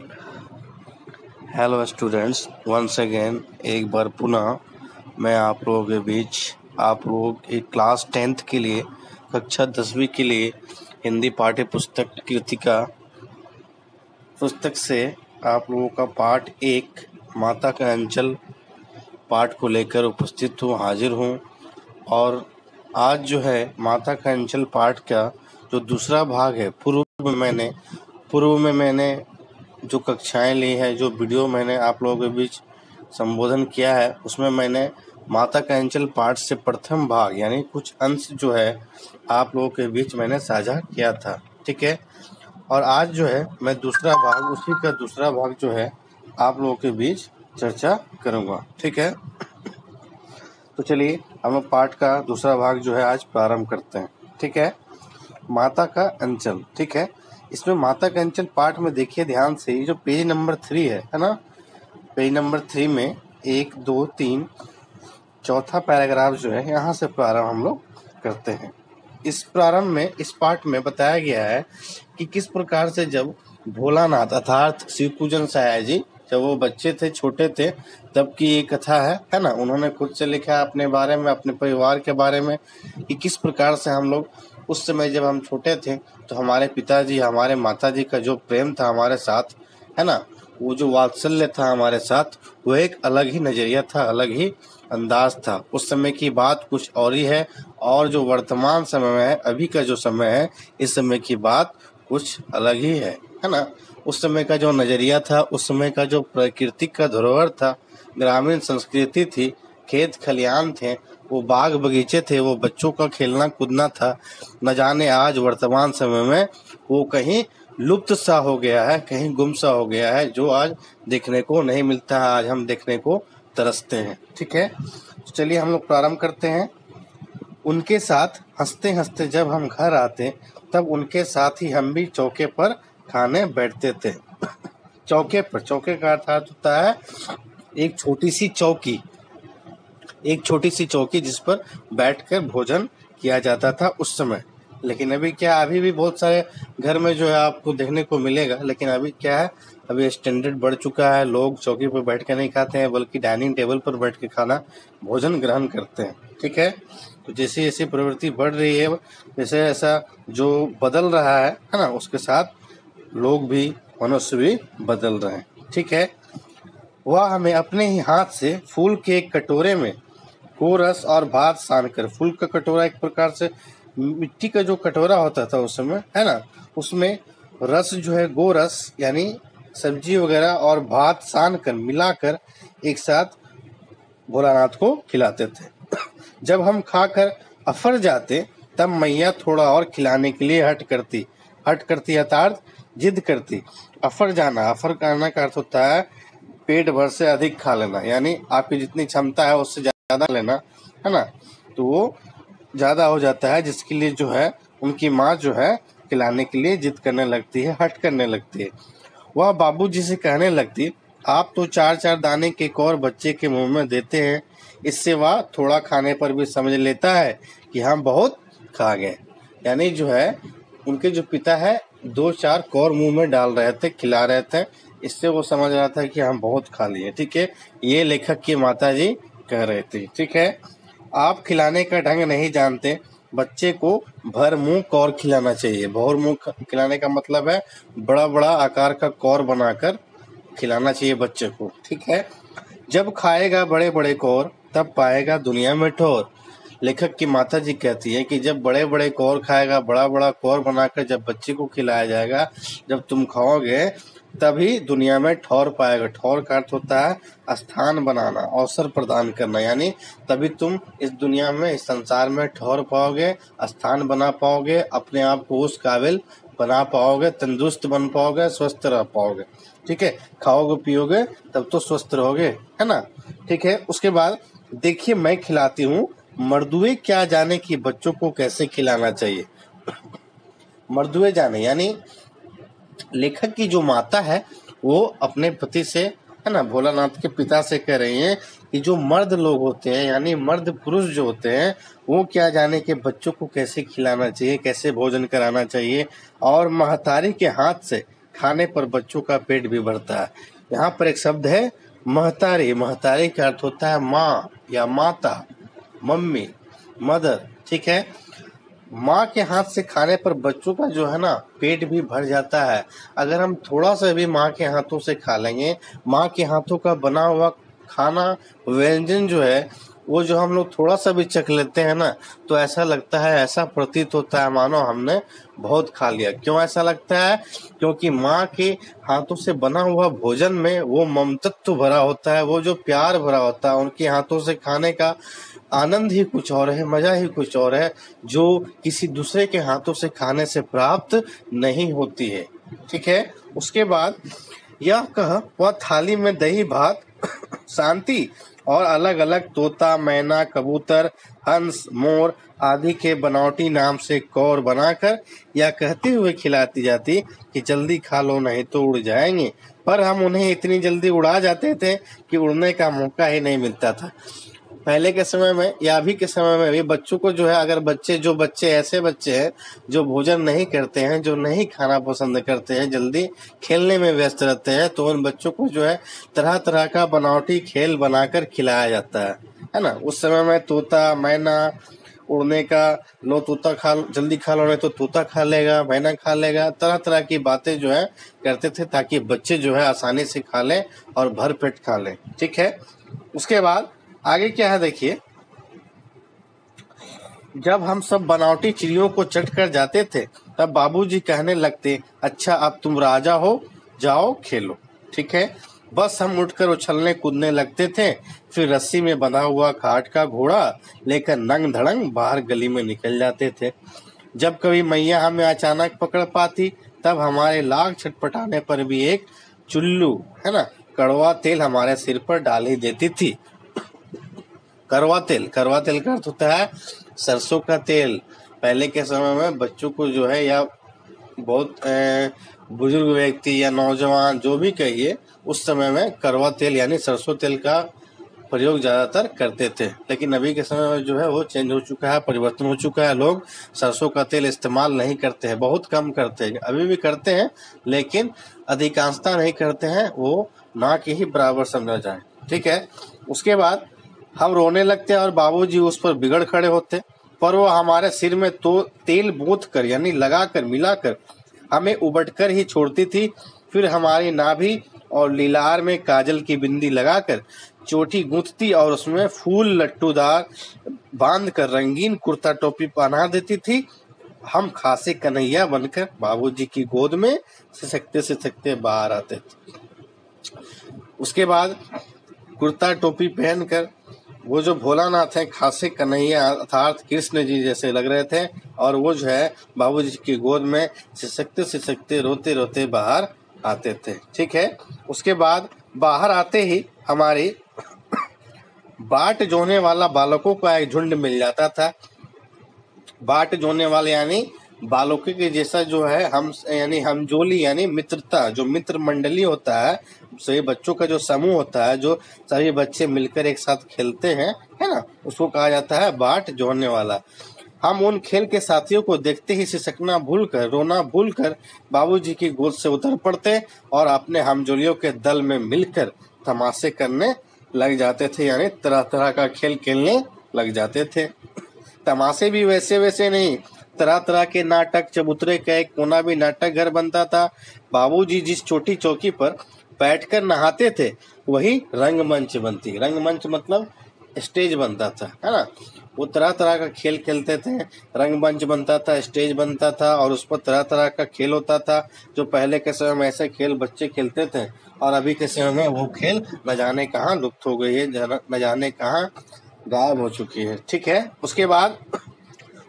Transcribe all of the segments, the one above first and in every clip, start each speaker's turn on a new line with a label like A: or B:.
A: Hello students, once again एक बार पुनः मैं आप लोगों के बीच आप लोगों की क्लास 10th के लिए कक्षा 10वीं के लिए हिंदी पाठ्य पुस्तक कृतिका पुस्तक से आप लोगों का पाठ 1 माता का अंचल पाठ को लेकर उपस्थित हूँ, हाजिर हूँ। और आज जो है माता का अंचल पाठ का जो दूसरा भाग है, पूर्व में मैंने जो कक्षाएं ली है, जो वीडियो मैंने आप लोगों के बीच संबोधन किया है, उसमें मैंने माता का अंचल पाठ से प्रथम भाग यानी कुछ अंश जो है आप लोगों के बीच मैंने साझा किया था, ठीक है। और आज जो है मैं उसी का दूसरा भाग जो है आप लोगों के बीच चर्चा करूंगा, ठीक है। तो चलिए हम लोग पाठ का दूसरा भाग जो है आज प्रारंभ करते हैं, ठीक है। माता का अंचल, ठीक है। इसमें माता का अंचल पाठ में देखिए ध्यान से, ये जो पेज नंबर 3 है ना, पेज नंबर 3 में 1, 2, 3 चौथा पैराग्राफ जो है यहाँ से प्रारंभ हम लोग करते हैं। इस पाठ में बताया गया है कि किस प्रकार से जब भोलानाथ अर्थात शिव पूजन साया जी जब वो बच्चे थे, छोटे थे, तब की ये कथा है ना। उन्होंने खुद से लिखा अपने बारे में, अपने परिवार के बारे में, कि किस प्रकार से हम लोग उस समय जब हम छोटे थे तो हमारे पिताजी, हमारे माताजी का जो प्रेम था हमारे साथ, है ना, वो जो वात्सल्य था हमारे साथ, वो एक अलग ही नजरिया था, अलग ही अंदाज था। उस समय की बात कुछ और ही है, और जो वर्तमान समय में है, अभी का जो समय है, इस समय की बात कुछ अलग ही है ना। उस समय का जो नजरिया था, उस समय का जो प्राकृतिक का धरोहर था, ग्रामीण संस्कृति थी, खेत खलियान थे, वो बाग बगीचे थे, वो बच्चों का खेलना कूदना था, न जाने आज वर्तमान समय में वो कहीं लुप्त सा हो गया है, कहीं गुम सा हो गया है, जो आज देखने को नहीं मिलता है, आज हम देखने को तरसते हैं, ठीक है। तो चलिए हम लोग प्रारंभ करते हैं। उनके साथ हंसते हंसते जब हम घर आते, तब उनके साथ ही हम भी चौके पर खाने बैठते थे। चौके का अर्थात होता है एक छोटी सी चौकी जिस पर बैठकर भोजन किया जाता था उस समय। लेकिन अभी भी बहुत सारे घर में जो है आपको देखने को मिलेगा, लेकिन अभी क्या है, अभी स्टैंडर्ड बढ़ चुका है, लोग चौकी पर बैठ कर नहीं खाते हैं, बल्कि डाइनिंग टेबल पर बैठ के भोजन ग्रहण करते हैं, ठीक है। तो जैसे जैसे प्रवृत्ति बढ़ रही है, जैसे ऐसा जो बदल रहा है ना, उसके साथ लोग भी, मनुष्य भी बदल रहे हैं, ठीक है। वह हमें अपने ही हाथ से फूल के एक कटोरे में गोरस और भात सान कर, फूल का कटोरा एक प्रकार से मिट्टी का जो कटोरा होता था उस समय, है ना, उसमें रस जो है गोरस यानी सब्जी वगैरह और भात सान कर मिलाकर एक साथ भोलानाथ को खिलाते थे। जब हम खाकर अफर जाते, तब मैया थोड़ा और खिलाने के लिए हट करती अर्थात जिद करती। अफर करना का अर्थ होता है पेट भर से अधिक खा लेना, यानी आपकी जितनी क्षमता है उससे ज्यादा लेना, है ना। तो वो ज्यादा हो जाता है, जिसके लिए जो है उनकी माँ जो है खिलाने के लिए जिद करने लगती है, हट करने लगती है। वह बाबूजी से कहने लगती, आप तो 4-4 दाने केक और बच्चे के मुंह में देते हैं, इससे वह थोड़ा खाने पर भी समझ लेता है कि हम बहुत खा गए। यानी जो है उनके जो पिता है 2-4 कौर मुंह में डाल रहे थे, खिला रहे थे, इससे वो समझ रहा था कि हम बहुत खा लिए, ठीक है। ये लेखक की माता जी कह रहे थे, ठीक है। आप खिलाने का ढंग नहीं जानते, बच्चे को भर मुंह कौर खिलाना चाहिए। भर मुंह खिलाने का मतलब है बड़ा बड़ा आकार का कौर बनाकर खिलाना चाहिए बच्चे को, ठीक है। जब खाएगा बड़े बड़े कौर, तब पाएगा दुनिया में ठोर। लेखक की माता जी कहती है कि जब बड़े बड़े कौर खाएगा, बड़ा बड़ा कौर बनाकर जब बच्चे को खिलाया जाएगा, जब तुम खाओगे तभी दुनिया में ठौर पाएगा। ठौर का अर्थ होता है स्थान बनाना, अवसर प्रदान करना, यानी तभी तुम इस दुनिया में, इस संसार में ठौर पाओगे, स्थान बना पाओगे, अपने आप को उस काबिल बना पाओगे, तंदुरुस्त बन पाओगे, स्वस्थ रह पाओगे, ठीक है। खाओगे पियोगे तब तो स्वस्थ रहोगे, है ना, ठीक है। उसके बाद देखिए मैं खिलाती हूँ, मर्दुए क्या जाने कि बच्चों को कैसे खिलाना चाहिए। मर्दुए जाने यानी लेखक की जो माता है वो अपने पति से, है ना, भोलानाथ के पिता से कह रही हैं कि जो मर्द लोग होते हैं, यानी मर्द पुरुष जो होते हैं, वो क्या जाने के बच्चों को कैसे खिलाना चाहिए, कैसे भोजन कराना चाहिए। और महतारी के हाथ से खाने पर बच्चों का पेट भी भरता है। यहाँ पर एक शब्द है महतारी। महतारी का अर्थ होता है माँ या माता, मम्मी, मदर। ठीक है, माँ के हाथ से खाने पर बच्चों का जो है ना पेट भी भर जाता है। अगर हम थोड़ा सा भी माँ के हाथों से खा लेंगे, माँ के हाथों का बना हुआ खाना, व्यंजन जो है वो जो हम लोग थोड़ा सा भी चख लेते हैं ना, तो ऐसा लगता है, ऐसा प्रतीत होता है मानो हमने बहुत खा लिया। क्यों ऐसा लगता है? क्योंकि माँ के हाथों से बना हुआ भोजन में वो ममतत्व भरा होता है, वो जो प्यार भरा होता है, उनके हाथों से खाने का आनंद ही कुछ और है, मजा ही कुछ और है, जो किसी दूसरे के हाथों से खाने से प्राप्त नहीं होती है। ठीक है, उसके बाद यह कह वह थाली में दही भात शांति और अलग अलग तोता, मैना, कबूतर, हंस, मोर आदि के बनावटी नाम से कौर बनाकर यह कहते हुए खिलाती जाती कि जल्दी खा लो नहीं तो उड़ जाएंगे। पर हम उन्हें इतनी जल्दी उड़ा जाते थे कि उड़ने का मौका ही नहीं मिलता था। पहले के समय में या अभी के समय में भी बच्चों को जो है, अगर बच्चे ऐसे बच्चे हैं जो भोजन नहीं करते हैं, जो नहीं खाना पसंद करते हैं, जल्दी खेलने में व्यस्त रहते हैं, तो उन बच्चों को जो है तरह तरह का बनावटी खेल बनाकर खिलाया जाता है ना। उस समय में तोता, मैना, उड़ने का, लो तोता खा, जल्दी खा लो नहीं तो तोता खा लेगा, मैना खा लेगा, तरह तरह की बातें जो है करते थे ताकि बच्चे जो है आसानी से खा लें और भर पेट खा लें। ठीक है, उसके बाद आगे क्या है देखिए, जब हम सब बनावटी चिड़ियों को चट कर जाते थे तब बाबूजी कहने लगते, अच्छा अब तुम राजा हो, जाओ खेलो। ठीक है, बस हम उठकर उछलने कूदने लगते थे, फिर रस्सी में बंधा हुआ काठ का घोड़ा लेकर नंग धड़ंग बाहर गली में निकल जाते थे। जब कभी मैया हमें अचानक पकड़ पाती तब हमारे लाख छटपटाने पर भी एक चुल्लू है ना कड़वा तेल हमारे सिर पर डाल ही देती थी। करवा तेल का अर्थ होता है सरसों का तेल। पहले के समय में बच्चों को जो है, या बहुत बुजुर्ग व्यक्ति या नौजवान जो भी कहिए, उस समय में करवा तेल यानी सरसों तेल का प्रयोग ज्यादातर करते थे। लेकिन अभी के समय में जो है वो चेंज हो चुका है, परिवर्तन हो चुका है। लोग सरसों का तेल इस्तेमाल नहीं करते हैं, बहुत कम करते हैं। अभी भी करते हैं लेकिन अधिकांशता नहीं करते हैं, वो ना के ही बराबर समझा जाए। ठीक है, उसके बाद हम रोने लगते और बाबूजी उस पर बिगड़ खड़े होते, पर वो हमारे सिर में तो तेल बूथ कर यानी लगाकर मिलाकर हमें उबटकर ही छोड़ती थी। फिर हमारी नाभि और लीलार में काजल की बिंदी लगाकर चोटी गूंथती और उसमें फूल लट्टूदार बांध कर रंगीन कुर्ता टोपी पहना देती थी। हम खासे कन्हैया बनकर बाबूजी की गोद में सिसकते बाहर आते थे। उसके बाद कुर्ता टोपी पहनकर वो जो भोलानाथ है, खासे कन्हैया अर्थात कृष्ण जी जैसे लग रहे थे, और वो जो है बाबूजी की गोद में सिसकते रोते रोते बाहर आते थे। ठीक है, उसके बाद बाहर आते ही हमारी बाट जोने वाला बालकों का एक झुंड मिल जाता था। बाट जोने वाले यानी बालकों के जैसा जो है, हम यानी हमजोली यानी मित्रता, जो मित्र मंडली होता है, सभी बच्चों का जो समूह होता है, जो सभी बच्चे मिलकर एक साथ खेलते हैं, है ना, उसको कहा जाता है बाट जोड़ने वाला। हम उन खेल के साथियों को देखते ही सिसकना भूलकर, रोना भूलकर बाबूजी की गोद से उतर पड़ते और अपने हमजोलियों के दल में मिलकर तमाशे करने लग जाते थे, यानी तरह तरह का खेल खेलने लग जाते थे। तमाशे भी वैसे वैसे नहीं, तरह तरह के नाटक, चबूतरे का एक कोना भी नाटक घर बनता था। बाबूजी जिस छोटी चौकी पर बैठकर नहाते थे वही रंगमंच बनती। रंगमंच मतलब स्टेज बनता था, है ना। वो तरह तरह का खेल खेलते थे, रंगमंच बनता था, स्टेज बनता था और उस पर तरह तरह का खेल होता था। जो पहले के समय में ऐसे खेल बच्चे खेलते थे और अभी के समय में वो खेल न जाने कहाँ लुप्त हो गई है, न जाने कहाँ गायब हो चुकी है। ठीक है, उसके बाद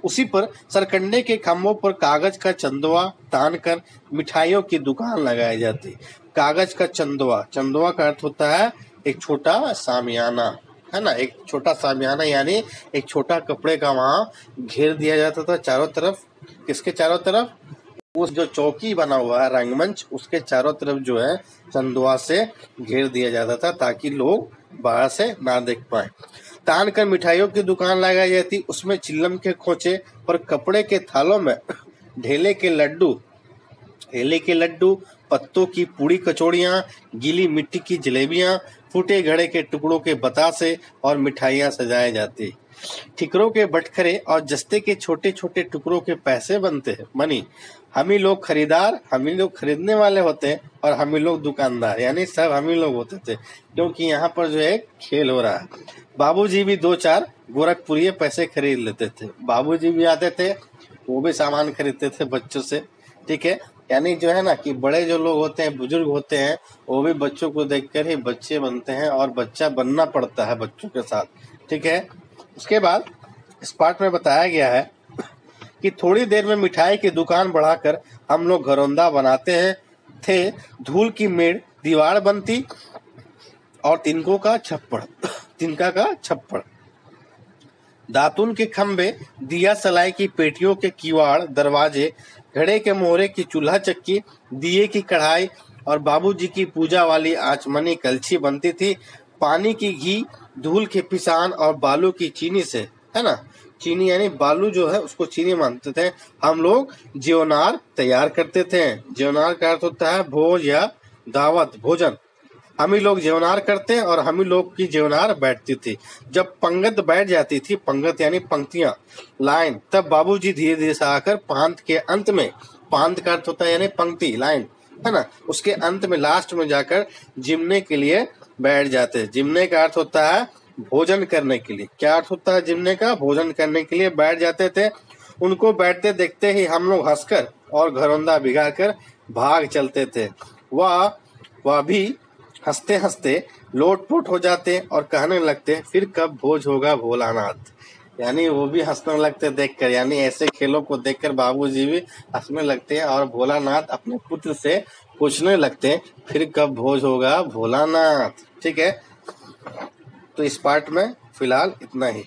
A: उसी पर सरकंडे के खम्भों पर कागज का चंदवा तान कर मिठाइयों की दुकान लगाई जाती। कागज का चंदवा, चंदवा का अर्थ होता है एक छोटा सामियाना, है ना। एक छोटा सामियाना यानी एक छोटा कपड़े का वहां घेर दिया जाता था चारों तरफ। किसके चारों तरफ? उस जो चौकी बना हुआ है रंगमंच, उसके चारों तरफ जो है चंदवा से घेर दिया जाता था ताकि लोग बाहर से ना देख पाए। तान कर मिठाइयों की दुकान लगाई जाती, उसमें चिल्लम के खोचे पर कपड़े के थालों में ढेले के लड्डू पत्तों की पूड़ी कचौड़ियाँ, गीली मिट्टी की जलेबियाँ, फूटे घड़े के टुकड़ों के बतासे और मिठाइयाँ सजाए जाते। ठिकरों के बटखरे और जस्ते के छोटे छोटे टुकड़ों के पैसे बनते हैं, मनी। हम ही लोग खरीदार, हम ही लोग खरीदने वाले होते हैं और हम ही लोग दुकानदार, यानी सब हम ही लोग होते थे, क्योंकि यहाँ पर जो है खेल हो रहा है। बाबूजी भी 2-4 गोरखपुरी पैसे खरीद लेते थे। बाबूजी भी आते थे, वो भी सामान खरीदते थे बच्चों से, ठीक है। यानी जो है ना कि बड़े जो लोग होते हैं, बुजुर्ग होते हैं, वो भी बच्चों को देखकर ही बच्चे बनते हैं और बच्चा बनना पड़ता है बच्चों के साथ, ठीक है। उसके बाद इस पार्ट में बताया गया है कि थोड़ी देर में मिठाई की दुकान बढ़ाकर हम लोग घरौंदा बनाते हैं थे। धूल की मेड़ दीवार बनती और तिनका का छप्पड़, दातुन के खंबे, दिया सलाई की पेटियों के किवाड़ दरवाजे, घड़े के मोहरे की चूल्हा चक्की, दिए की कढ़ाई और बाबूजी की पूजा वाली आचमनी कलछी बनती थी। पानी की घी, धूल के पिसान और बालू की चीनी से, है ना, चीनी यानी बालू जो है उसको चीनी मानते थे, हम लोग ज्योनार तैयार करते थे। ज्योनार का अर्थ होता है भोज या दावत, भोजन। हम ही लोग ज्योनार करते हैं और हम ही लोग की ज्योनार बैठती थी। जब पंगत बैठ जाती थी, पंगत यानी पंक्तियां, लाइन, तब बाबूजी धीरे धीरे से आकर पांत के अंत में, पांत का अर्थ होता है यानी पंक्ति, लाइन, है ना, उसके अंत में लास्ट में जाकर जिमने के लिए बैठ जाते। जिमने का अर्थ होता है भोजन करने के लिए। क्या अर्थ होता है जिमने का? भोजन करने के लिए बैठ जाते थे। उनको बैठते देखते ही हम लोग हंसकर और घरौंदा भिगाकर भाग चलते थे। वह भी हंसते हंसते लोटपोट हो जाते और कहने लगते, फिर कब भोज होगा भोलानाथ। यानी वो भी हंसने लगते देखकर, यानी ऐसे खेलों को देखकर बाबूजी भी हंसने लगते हैं और भोलानाथ अपने पुत्र से पूछने लगते, फिर कब भोज होगा भोलानाथ। ठीक है, तो इस पार्ट में फिलहाल इतना ही।